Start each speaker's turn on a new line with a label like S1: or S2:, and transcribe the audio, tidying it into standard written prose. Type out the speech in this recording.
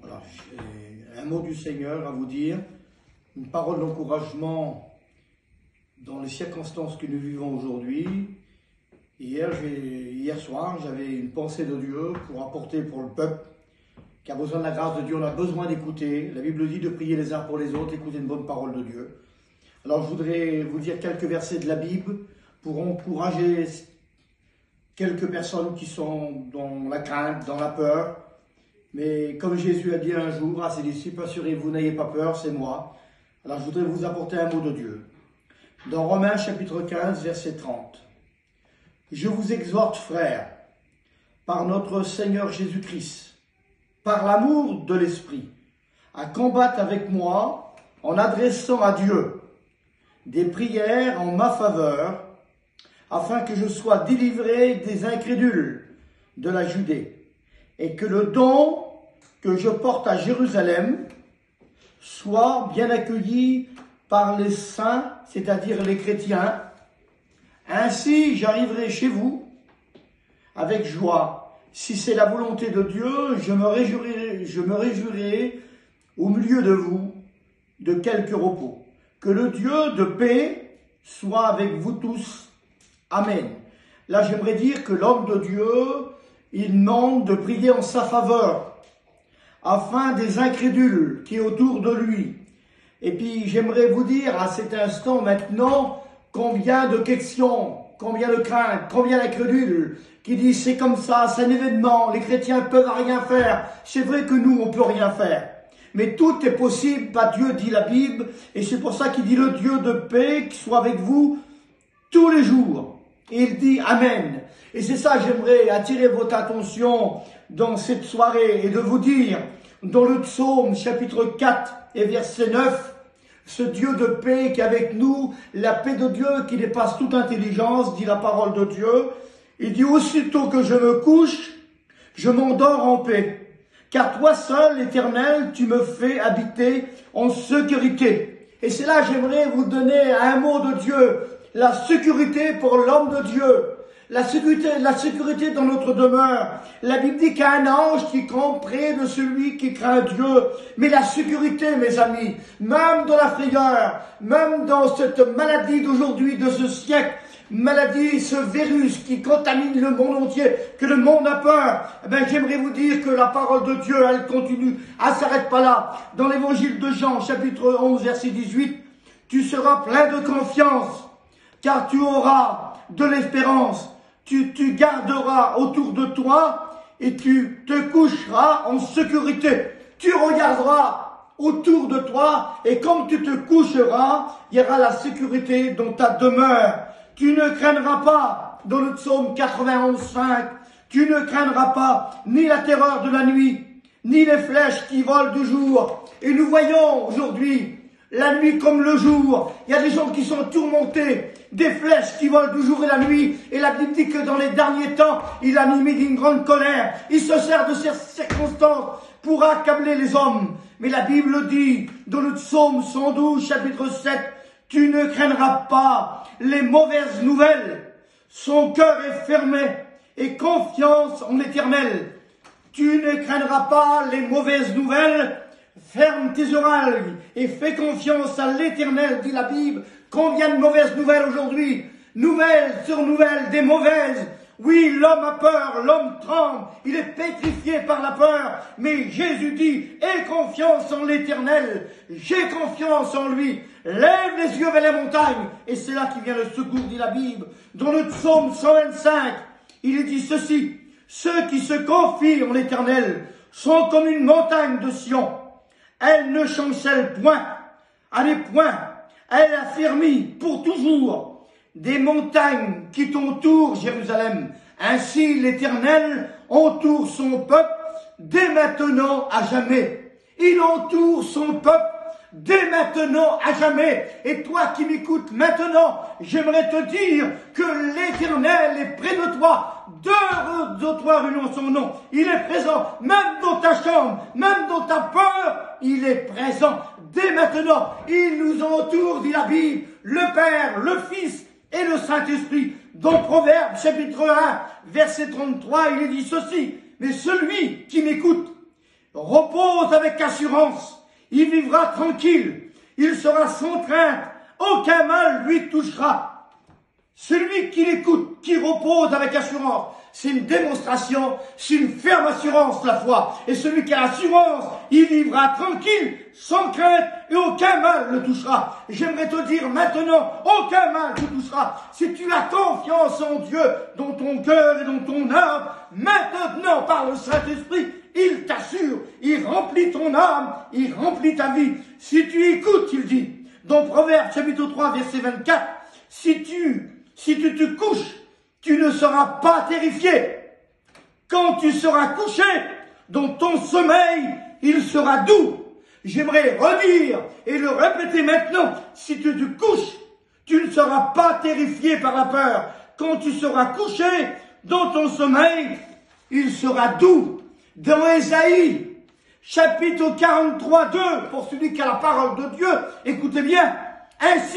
S1: Alors, j'ai un mot du Seigneur à vous dire, une parole d'encouragement dans les circonstances que nous vivons aujourd'hui. Hier soir, j'avais une pensée de Dieu pour apporter pour le peuple qui a besoin de la grâce de Dieu. On a besoin d'écouter. La Bible dit de prier les uns pour les autres, écouter une bonne parole de Dieu. Alors, je voudrais vous dire quelques versets de la Bible pour encourager quelques personnes qui sont dans la crainte, dans la peur. Mais comme Jésus a dit un jour à ses disciples, assurez-vous, n'ayez pas peur, c'est moi. Alors, je voudrais vous apporter un mot de Dieu. Dans Romains chapitre 15, verset 30. Je vous exhorte, frères, par notre Seigneur Jésus-Christ, par l'amour de l'Esprit, à combattre avec moi en adressant à Dieu des prières en ma faveur, afin que je sois délivré des incrédules de la Judée, et que le don que je porte à Jérusalem soit bien accueilli par les saints, c'est-à-dire les chrétiens. Ainsi, j'arriverai chez vous avec joie. Si c'est la volonté de Dieu, je me réjouirai au milieu de vous de quelque repos. Que le Dieu de paix soit avec vous tous. Amen. Là, j'aimerais dire que l'homme de Dieu, il demande de prier en sa faveur, afin des incrédules qui est autour de lui. Et puis, j'aimerais vous dire à cet instant maintenant, combien de questions, combien de craintes, combien d'incrédules qui disent c'est comme ça, c'est un événement, les chrétiens peuvent rien faire. C'est vrai que nous, on peut rien faire. Mais tout est possible par Dieu, dit la Bible, et c'est pour ça qu'il dit le Dieu de paix qui soit avec vous tous les jours. Et il dit Amen. Et c'est ça, j'aimerais attirer votre attention dans cette soirée et de vous dire, dans le psaume chapitre 4 et verset 9, ce Dieu de paix qui est avec nous, la paix de Dieu qui dépasse toute intelligence, dit la parole de Dieu. Il dit aussitôt que je me couche, je m'endors en paix. Car toi seul, l'Éternel, tu me fais habiter en sécurité. Et c'est là, j'aimerais vous donner un mot de Dieu. La sécurité pour l'homme de Dieu. La sécurité dans notre demeure. La Bible dit qu'il y a un ange qui campe près de celui qui craint Dieu. Mais la sécurité, mes amis, même dans la frayeur, même dans cette maladie d'aujourd'hui, de ce siècle, maladie, ce virus qui contamine le monde entier, que le monde a peur, eh bien, j'aimerais vous dire que la parole de Dieu, elle continue, elle s'arrête pas là. Dans l'évangile de Jean, chapitre 11, verset 18, tu seras plein de confiance, car tu auras de l'espérance, tu garderas autour de toi et tu te coucheras en sécurité. Tu regarderas autour de toi et quand tu te coucheras, il y aura la sécurité dans ta demeure. Tu ne craindras pas, dans le psaume 91, 5, tu ne craindras pas ni la terreur de la nuit, ni les flèches qui volent du jour. Et nous voyons aujourd'hui la nuit comme le jour. Il y a des gens qui sont tourmentés, des flèches qui volent du jour et la nuit. Et la Bible dit que dans les derniers temps, il a mis d'une grande colère. Il se sert de ces circonstances pour accabler les hommes. Mais la Bible dit, dans le psaume 112, chapitre 7, tu ne craindras pas les mauvaises nouvelles. Son cœur est fermé et confiance en l'Éternel. Tu ne craindras pas les mauvaises nouvelles. Ferme tes oreilles et fais confiance à l'Éternel, dit la Bible. Combien de mauvaises nouvelles aujourd'hui? Nouvelles sur nouvelles, des mauvaises. Oui, l'homme a peur, l'homme tremble, il est pétrifié par la peur. Mais Jésus dit, aie confiance en l'Éternel, j'ai confiance en lui. Lève les yeux vers les montagnes. Et c'est là qu'il vient le secours, dit la Bible. Dans le psaume 125, il est dit ceci, ceux qui se confient en l'Éternel sont comme une montagne de Sion. Elle ne chancelle point, à des points, elle affermit pour toujours des montagnes qui t'entourent, Jérusalem. Ainsi l'Éternel entoure son peuple dès maintenant à jamais. Il entoure son peuple dès maintenant à jamais. Et toi qui m'écoutes maintenant, j'aimerais te dire que l'Éternel est près de toi. Deux de toi réunissent son nom. Il est présent, même dans ta chambre, même dans ta peur, il est présent. Dès maintenant, il nous entoure, dit la Bible, le Père, le Fils et le Saint-Esprit. Dans Proverbes, chapitre 1, verset 33, il est dit ceci, mais celui qui m'écoute repose avec assurance, il vivra tranquille, il sera sans crainte, aucun mal lui touchera. Celui qui l'écoute, qui repose avec assurance, c'est une démonstration, c'est une ferme assurance la foi. Et celui qui a l'assurance, il vivra tranquille, sans crainte, et aucun mal le touchera. J'aimerais te dire maintenant, aucun mal te touchera. Si tu as confiance en Dieu, dans ton cœur et dans ton âme, maintenant par le Saint-Esprit, il t'assure, il remplit ton âme, il remplit ta vie. Si tu écoutes, il dit, dans Proverbes chapitre 3, verset 24, si tu te couches, tu ne seras pas terrifié. Quand tu seras couché, dans ton sommeil, il sera doux. J'aimerais redire et le répéter maintenant. Si tu te couches, tu ne seras pas terrifié par la peur. Quand tu seras couché, dans ton sommeil, il sera doux. Dans Ésaïe, chapitre 43, 2, pour celui qui a la parole de Dieu, écoutez bien, ainsi